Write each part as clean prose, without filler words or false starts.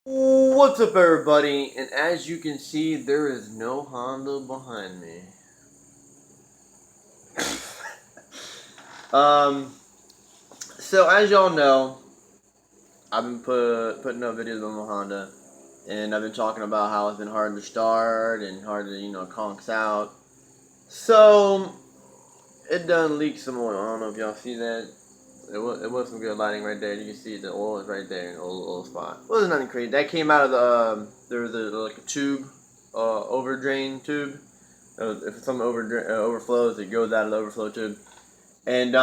What's up, everybody? And as you can see, there is no Honda behind me. um, so as y'all know, I've been putting up videos on my Honda, and I've been talking about how it's been hard to start and hard to conks out. So it done leaked some oil. I don't know if y'all see that. It was some good lighting right there. You can see the oil is right there in the oil spot. It wasn't nothing crazy. That came out of the there was like a tube, over drain tube. If something overflows, it goes out of the overflow tube. And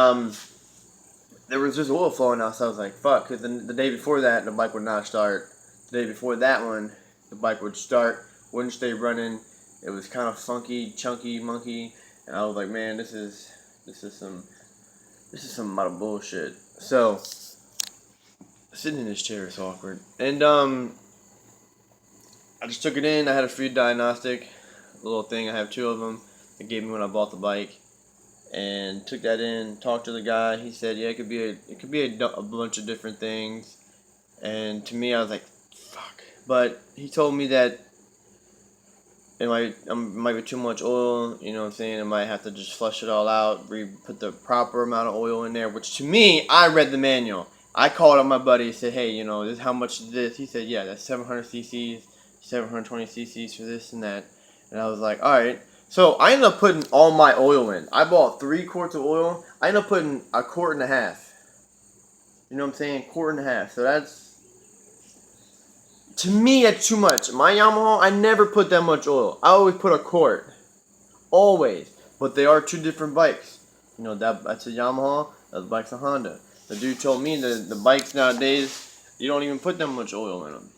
there was just oil flowing out. So I was like, fuck. Because the day before that, the bike would not start. The day before that one, the bike would start, wouldn't stay running. It was kind of funky, chunky, monkey. And I was like, man, this is some amount of bullshit. So sitting in this chair is awkward. And I just took it in. I had a free diagnostic, a little thing. I have two of them. They gave me when I bought the bike, and took that in. Talked to the guy. He said, yeah, it could be a bunch of different things. And to me, I was like, fuck. But he told me that it might be too much oil. You know what I'm saying? I might have to just flush it all out, put the proper amount of oil in there. Which to me, I read the manual. I called up my buddy and said, hey, this how much is this? He said, yeah, that's 700 cc's, 720 cc's for this and that. And I was like, all right. So I ended up putting all my oil in. I bought 3 quarts of oil. I ended up putting a quart and a half. You know what I'm saying? Quart and a half. So to me, that's too much. My Yamaha, I never put that much oil. I always put a quart. Always. But they are two different bikes. That's a Yamaha, that bike's a Honda. The dude told me that the bikes nowadays, you don't even put that much oil in them.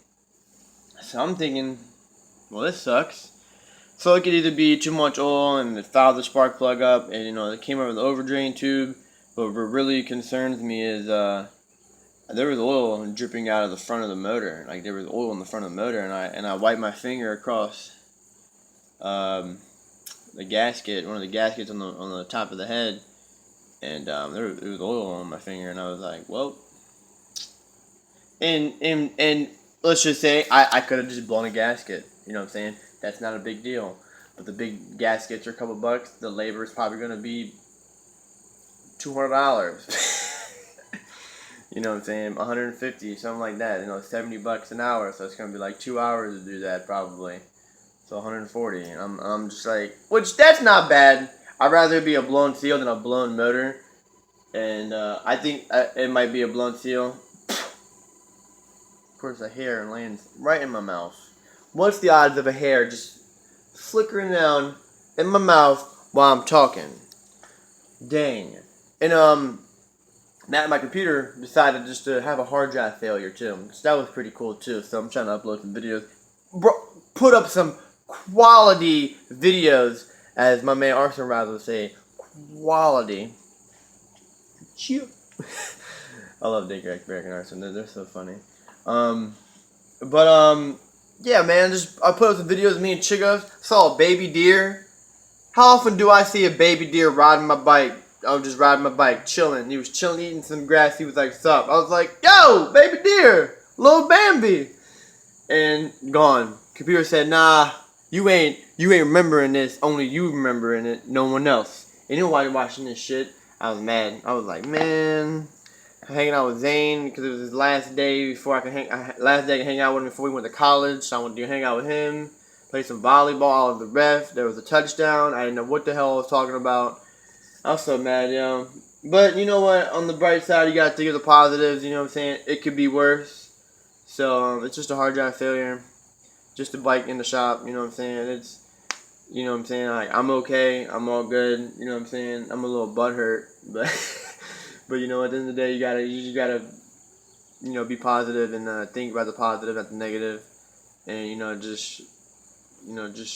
So I'm thinking, well, this sucks. So it could either be too much oil and it fouled the spark plug up, and it came over the overdrain tube. But what really concerns me is there was oil dripping out of the front of the motor. Like there was oil in the front of the motor, and I wiped my finger across the gasket, one of the gaskets on the top of the head, and there was oil on my finger, and I was like, well, and let's just say I could have just blown a gasket. You know what I'm saying? That's not a big deal. But the big gaskets are a couple bucks. The labor is probably going to be $200. You know what I'm saying? 150, something like that. $70 an hour. So it's gonna be like 2 hours to do that probably. So 140. And I'm just like, which that's not bad. I'd rather it be a blown seal than a blown motor. And I think it might be a blown seal. Of course, a hair lands right in my mouth. What's the odds of a hair just flickering down in my mouth while I'm talking? Dang. And my computer decided just to have a hard drive failure too. So that was pretty cool too. So I'm trying to upload some videos. Put up some quality videos, as my man Arson Raz would say. Quality. Chew. I love Dick Eric and Arson. They're so funny. Yeah, man. I put up some videos of me and Chigos. Saw a baby deer. How often do I see a baby deer riding my bike? I was just riding my bike, chilling. He was chilling, eating some grass. He was like, sup? I was like, yo, baby deer, little Bambi. And gone. Computer said, nah, you ain't remembering this. Only you remembering it, no one else. And you know why you're watching this shit? I was mad. I was like, man, I'm hanging out with Zane because it was his last day before I could hang out with him before we went to college. So I wanted to hang out with him, play some volleyball. I was the ref. There was a touchdown. I didn't know what the hell I was talking about. I was so mad, yo. But you know what? On the bright side, you gotta think of the positives. You know what I'm saying? It could be worse. So it's just a hard drive failure. Just a bike in the shop. You know what I'm saying? You know what I'm saying? Like, I'm okay. I'm all good. You know what I'm saying? I'm a little butthurt, but but at the end of the day, you just gotta be positive and think about the positive, not the negative, and just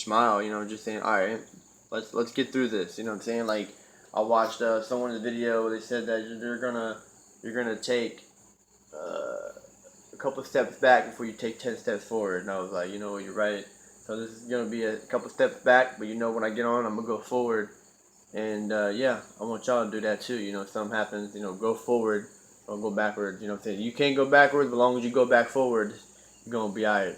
smile. Just saying, all right, let's get through this. You know what I'm saying? Like, I watched someone's video where they said that you're gonna take a couple steps back before you take 10 steps forward, and I was like, you're right. So this is gonna be a couple steps back, but when I get on, I'm gonna go forward, and yeah, I want y'all to do that too. If something happens, go forward, don't go backwards. You know what I'm saying? You can't go backwards, but as long as you go back forward, You're gonna be alright.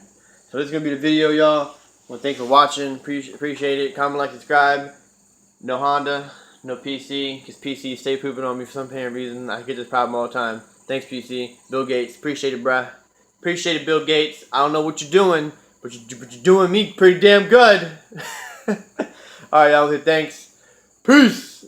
So this is gonna be the video, y'all. Well, thanks for watching. Appreciate it. Comment, like, subscribe. No Honda, no PC, because PC stay pooping on me for some apparent reason. I get this problem all the time. Thanks, PC. Bill Gates. Appreciate it, bruh. Appreciate it, Bill Gates. I don't know what you're doing, but you're doing me pretty damn good. Alright, y'all. Thanks. Peace.